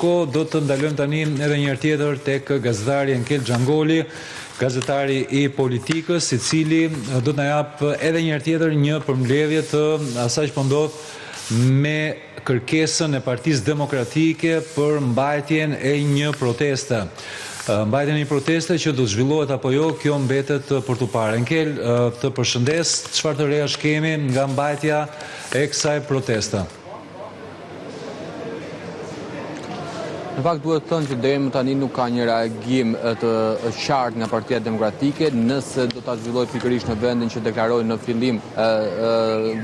Ndërkohë do të ndalojmë tani edhe një herë tjetër tek gazetari Enkel Xhangoli, gazetari i Politikës, i cili do të na jap edhe një herë tjetër një përmbledhje të asaj që po ndodh me kërkesën e Partisë Demokratike për mbajtjen e një proteste. Mbajtjen e një proteste që do të zhvillohet apo jo, kjo mbetet për tu parë. Enkel, të përshëndes, çfarë të reja kemi nga mbajtja e kësaj proteste? Në fakt duhet të thënë që deri më tani nuk ka një reagim të qartë nga Partia Demokratike, nëse do ta zhvillojë pikërisht në vendin që deklaroi në fillim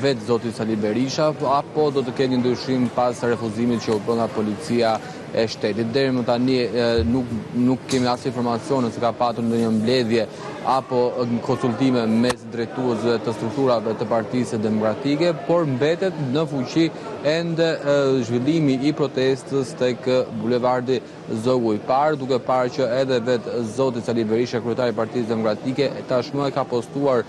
vetë zoti Sali Berisha, apo do të ketë një ndryshim pas refuzimit që u bë nga policia e shtetit. Deri më tani nuk kemi asnjë informacion se ka patur ndonjë mbledhje apo konsultime mes drejtuesve të strukturave të Partisë Demokratike, por mbetet në fuqi ende zhvillimi i protestës tek bulevardi Zogu i Parë, duke parë që edhe vetë zoti Sali Berisha, kryetari i Partisë Demokratike, tashmë ka postuar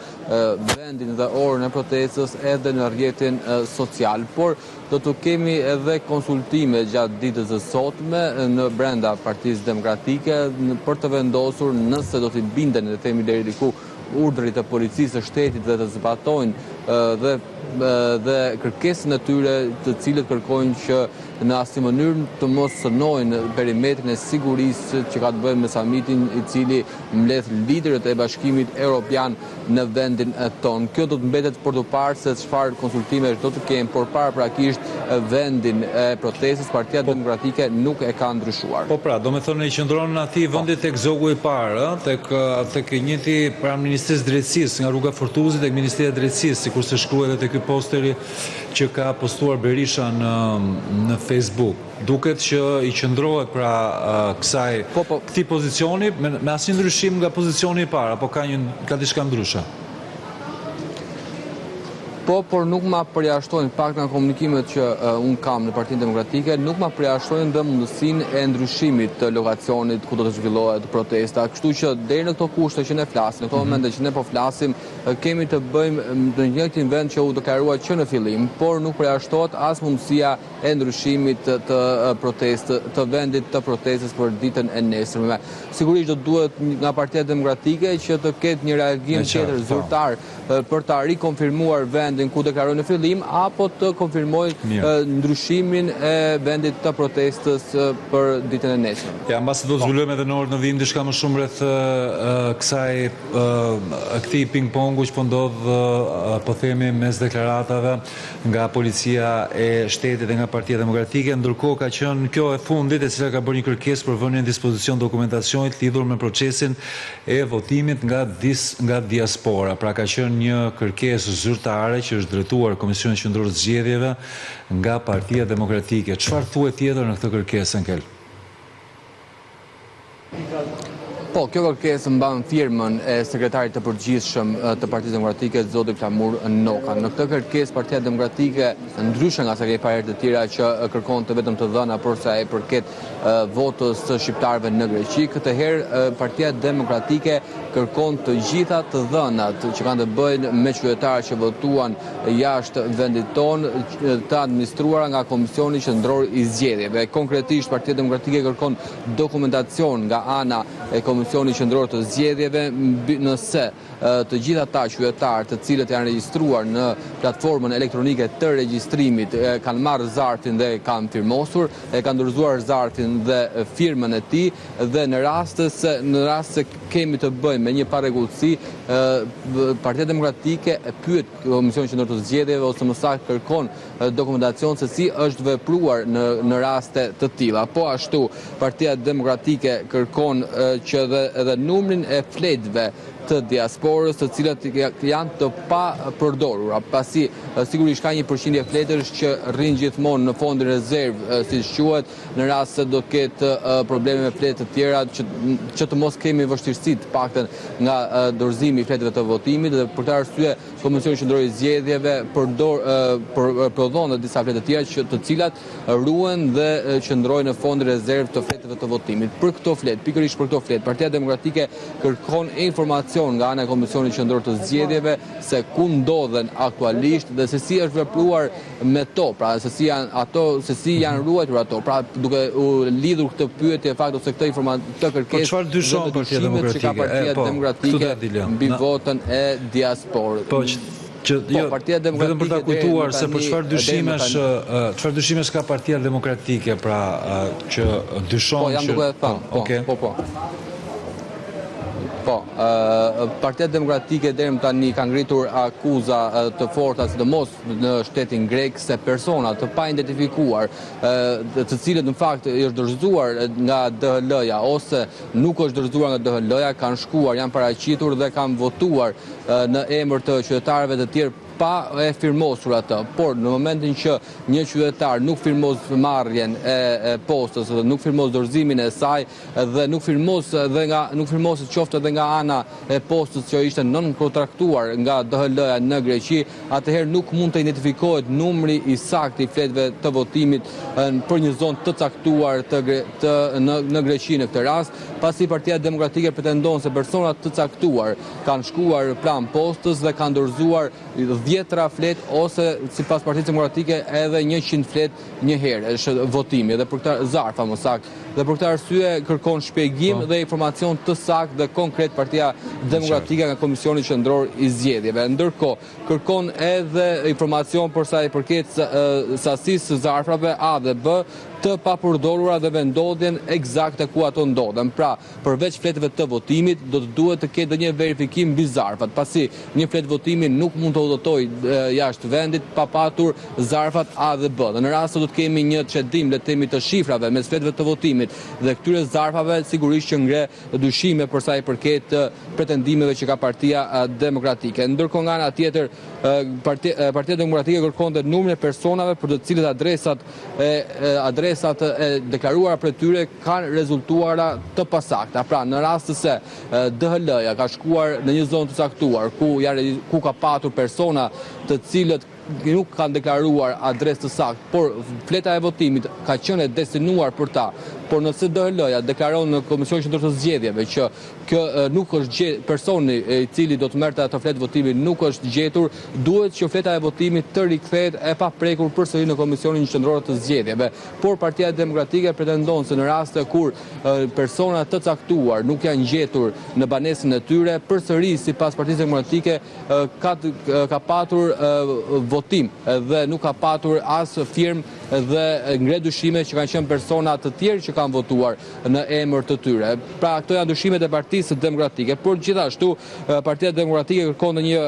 vendin dhe orën e protestës edhe në rrjetin social. Por do të kemi edhe konsultime gjatë ditës së sotme në brenda Partisë Demokratike për të vendosur nëse do t'i binden, le të themi deri diku, urdhrit e policisë së shtetit dhe të zbatojnë dhe kërkesën e tyre, të cilët kërkojnë që në asnjë mënyrë të mos sënojnë perimetrin e sigurisë që ka të bëjë me samitin i cili mbledh liderët e Bashkimit Evropian në vendin tonë. Kjo do të mbetet për të parë se çfarë konsultime do të kemë, por paraprakisht vendin e protestës Partia Demokratike nuk e ka ndryshuar. Po pra, do me thonë i qëndron atij vendi tek Zogu i Parë, tek i njëjti pranë Ministrisë Drejtësisë, nga rruga Fortuzit tek Ministria e Drejtësisë, sikur se shkruhet edhe te ky posteri që ka postuar Berisha në Facebook. Duket që i qëndrohet pra këtij pozicioni me asnjë ndryshim nga pozicioni i parë, apo ka diçka ndryshe? Po, por nuk ma përjashtojnë, pak nga komunikimet që unë kam në Partinë Demokratike, nuk ma përjashtojnë dhe mundësinë e ndryshimit të lokacionit ku do të zhvillohet protesta. Kështu që deri në këto kushte që ne flasim, në këto momente që ne po flasim, kemi të bëjmë në një njëjtin vend që u deklarua që në fillim, por nuk përjashtohet as mundësia e ndryshimit të protestë, të vendit të protestës për ditën e nesërme. Sigurisht do duhet nga Partia Demokratike që të ketë një reagim tjetër zyrtar për ta rikonfirmuar vendin ku deklaroi në fillim, apo të konfirmojë ndryshimin e vendit të protestës për ditën e nesërme. Ja, mbasi do të zhvillojmë edhe në orën në vim diçka më shumë rreth këtij ping-pongu që po ndodh, po themi, mes deklaratave nga policia e shtetit dhe nga Partia Demokratike, ndërkohë ka qenë kjo e fundit e cila ka bërë një kërkesë për vënien në dispozicion dokumentacionit lidhur me procesin e votimit nga diaspora. Pra ka qenë një kërkesë zyrtare që është drejtuar Komisionit Qendror të Zgjedhjeve nga Partia Demokratike. Çfarë thuhet tjetër në këtë kërkesë, Enkel? Po, kjo kërkesë mban firmën e sekretarit të përgjithshëm të Partisë Demokratike, zoti Flamur Noka. Në këtë kërkesë Partia Demokratike, ndryshe nga sa kemi parë të tjera që kërkonte vetëm të dhëna për sa i përket votës së shqiptarëve në Greqi, këtë herë Partia Demokratike kërkon të gjitha të dhënat që kanë të bëjnë me qytetarë që votuan jashtë vendit tonë, të administruara nga Komisioni Qendror i Zgjedhjeve. Konkretisht Partia Demokratike kërkon dokumentacion nga ana e Komisionit Qendror të Zgjedhjeve nëse të gjitha ata qytetarë të cilët janë regjistruar në platformën elektronike të regjistrimit kanë marrë zarfin dhe kanë firmosur, e kanë dorëzuar zarfin dhe firmën e tij, dhe në rast se kemi të bëjmë me një parregullsi, Partia Demokratike e pyet Komisionin Qendror të Zgjedhjeve ose më saktë kërkon dokumentacion se si është vepruar në raste të tilla. Po ashtu Partia Demokratike kërkon që edhe numrin e fletëve të diasporës, të cilat janë të pa përdorura, pasi sigurisht ka një përqindje fletësh që rrin gjithmonë në fondin rezervë, siç quhet, në rast se do ketë probleme me fletë të tjera, që të mos kemi vështirësi të paktën nga dorëzimi i fletëve të votimit, dhe për këtë arsye Komisioni Qendror i Zgjedhjeve prodhon disa fletë të tjera të cilat ruhen dhe qëndrojnë në fondin rezervë të fletëve të votimit. Për këto fletë, pikërisht për këto fletë, Partia Demokratike kërkon informacion nga ana e Komisionit Qendror të Zgjedhjeve se ku ndodhen aktualisht dhe se si është vepruar me to, pra se si janë ruajtur ato. Pra duke u lidhur këtë pyetje fakt ose këtë kërkesë. Çfarë dyshon Partia Demokratike mbi votën e diasporës. Vetëm për ta kujtuar se për çfarë dyshimesh ka Partia Demokratike, pra që dyshon Partia Demokratike deri më tani ka ngritur akuza të forta sidomos në shtetin grek se persona të pa identifikuar, të cilët në fakt është dorëzuar nga DHL-ja ose nuk është dorëzuar nga DHL-ja, kanë shkuar, janë paraqitur dhe kanë votuar në emër të qytetarëve të tjerë pa e firmosur atë, por në momentin që një qytetar nuk firmos marrjen e postës, nuk firmos dorëzimin e saj dhe nuk firmos qoftë edhe nga ana e postës që ishte nën-kontraktuar nga DHL-ja në Greqi, atëherë nuk mund të identifikohet numri i saktë i fletëve të votimit për një zonë të caktuar në Greqi në këtë rast, pasi Partia Demokratike pretendon se persona të caktuar kanë shkuar plan postës dhe kanë dorëzuar 10 flet ose sipas Partisë Demokratike edhe 100 flet një herë është votimi dhe për këtë zarfa më saktë. Dhe për këtë arsye kërkon shpjegim dhe informacion të saktë dhe konkret Partia Demokratike nga Komisioni Qendror i Zgjedhjeve. Ndërkohë kërkon edhe informacion për sa i përket sasisë së zarfave A dhe B të papërdorura dhe vendodhjen eksakte ku ato ndodhen. Pra, përveç fletëve të votimit, do të duhet të ketë një verifikim mbi zarfat, pasi një flet votimi nuk mund të udhëtojë jashtë vendit pa patur zarfat A dhe B. Dhe në rast se do të kemi një çedim, le të themi, të shifrave mes fletëve të votimit dhe këtyre zarfave, sigurisht që ngre dyshime për sa i përket pretendimeve që ka Partia Demokratike. Ndërkohë nga ana tjetër, Partia Demokratike kërkon dhe numrin e personave për të cilët adresat e deklaruara për tyre kanë rezultuara të pasakta. Pra, në rast se DHL-ja ka shkuar në një zonë të caktuar ku ka patur persona të cilët nuk kanë deklaruar adresë të saktë, por fleta e votimit ka qenë e destinuar për ta. Por nëse DHL-ja deklaron në Komisionin Qendror të Zgjedhjeve që nuk është personi i cili do të merrte atë fletë votimi nuk është gjetur, duhet që fleta e votimit të rikthehet e paprekur përsëri në Komisionin Qendror të Zgjedhjeve. Por Partia Demokratike pretendon se në raste kur persona të caktuar nuk janë gjetur në banesën e tyre, përsëri sipas Partisë Demokratike ka patur votim dhe nuk ka patur as firmë dhe ngre dyshime që kanë qenë persona të tjerë që kanë votuar në emër të tyre. Pra, këto janë dyshimet e Partisë Demokratike, por gjithashtu Partia Demokratike kërkon një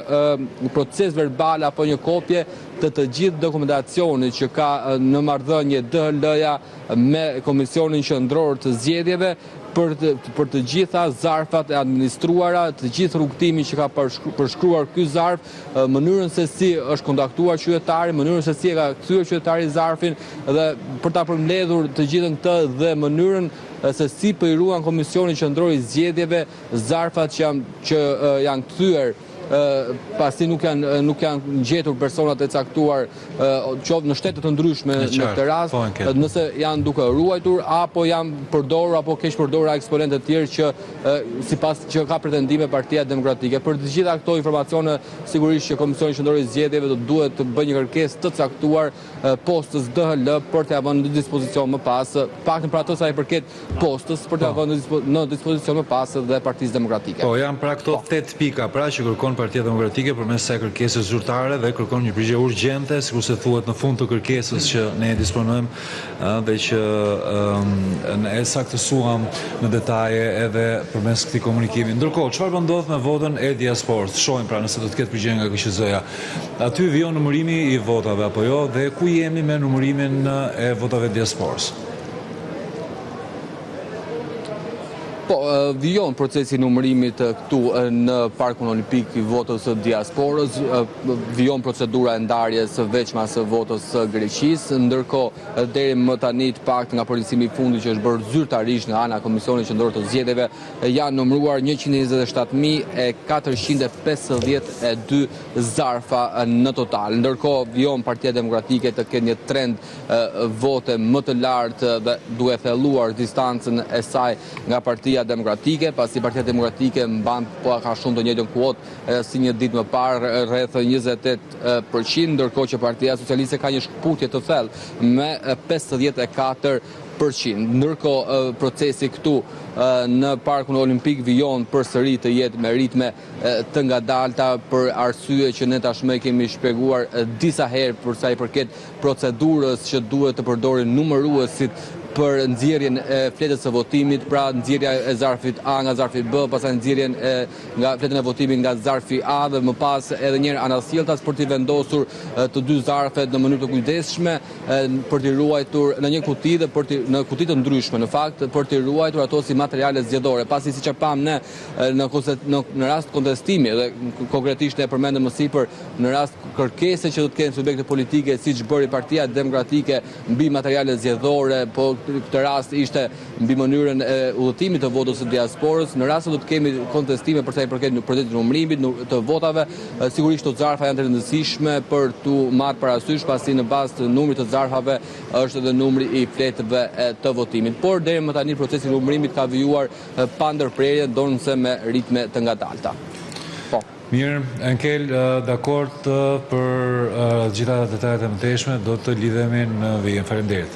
proces verbal apo një kopje të gjithë dokumentacionit që ka në marrëdhënie DHL-ja me Komisionin Qendror të Zgjedhjeve për të gjitha zarfat e administruara, të gjithë rrugtimin që ka përshkruar ky zarf, mënyrën se si është kontaktuar qytetari, mënyrën se si e ka kthyer qytetari zarfin dhe për ta përmbledhur të gjithën këtë dhe mënyrën se si po i ruan Komisioni Qendror i Zgjedhjeve zarfat që janë kthyer pasi nuk janë gjetur personat e caktuar qoftë në shtete të ndryshme në këtë rast, nëse janë duke ruajtur apo janë përdorur apo keq përdorur eksponentë të tjerë që sipas që ka pretendime Partia Demokratike. Për të gjitha këto informacione, sigurisht që Komisioni Qendror i Zgjedhjeve do duhet të bëjë një kërkesë të caktuar postës DHL për t'ia vënë në dispozicion më pas, paktën për ato sa i përket postës, për t'ia vënë në dispozicion më pas dhe Partisë Demokratike. Po, janë pra këto 8 pika pra që kërkon Partia Demokratike përmes kësaj kërkesës zyrtare dhe kërkon një përgjigje urgjente, sikur se thuhet në fund të kërkesës që ne disponojmë dhe që ne e saktësuam në detaje edhe përmes këtij komunikimi. Ndërkohë, çfarë po ndodh me votën e diasporës? Shohim pra nëse do të ketë përgjigje nga KQZ-ja. Aty vijon numërimi i votave apo jo dhe ku jemi me numërimin e votave diasporës? Po, vijon procesi numërimit këtu në Parkun Olimpik i votës së diasporës, vijon procedura e ndarjes veçma së votës së Greqisë, ndërkohë deri më tani të paktën nga përgjithësimi i fundit që është bërë zyrtarisht nga ana e Komisionit Qendror të Zgjedhjeve, janë numëruar 127.452 zarfa në total. Ndërkohë vijon Partia Demokratike të ketë një trend vote më të lartë dhe duke thelluar distancën e saj nga Partia Partia Demokratike, pasi Partia Demokratike mban po ka shumë të njëjtën kuotë si një ditë më parë rreth 28%, ndërkohë që Partia Socialiste ka një shkputje të thellë me 54%. Ndërkohë procesi këtu në Parkun Olimpik vijon përsëri të jetë me ritme të ngadalta për arsye që ne tashmë kemi shpjeguar disa herë për sa i përket procedurës që duhet të përdorin numëruesit për nxjerrjen e fletës së votimit, pra nxjerrja e zarfit A nga zarfi B, pastaj nxjerrjen nga fletën e votimit nga zarfi A dhe më pas edhe një herë anasjelltas për të vendosur të dy zarfet në mënyrë të kujdesshme për të ruajtur në një kuti dhe në kuti të ndryshme, në fakt për të ruajtur ato si materiale zgjedhore. Pasi siç e pam ne në rast kontestimi dhe konkretisht ne përmendëm më sipër në rast kërkese që do të kenë subjekte politike siç bëri Partia Demokratike mbi materiale zgjedhore, po këtë rast ishte mbi mënyrën e udhëtimit të votës së diasporës. Në rast se do të kemi kontestime për sa i përket procesit të numërimit të votave, sigurisht të zarfa janë të rëndësishme për tu marrë parasysh, pasi në bazë të numrit të zarfave është edhe numri i fletëve të votimit. Por deri më tani procesi i numërimit ka vijuar pa ndërprerje, ndonse me ritme të ngadalta. Po. Mirë, Enkel, dakord për gjitha detajet e mëtejshme, do të lidhemi në vijim. Faleminderit.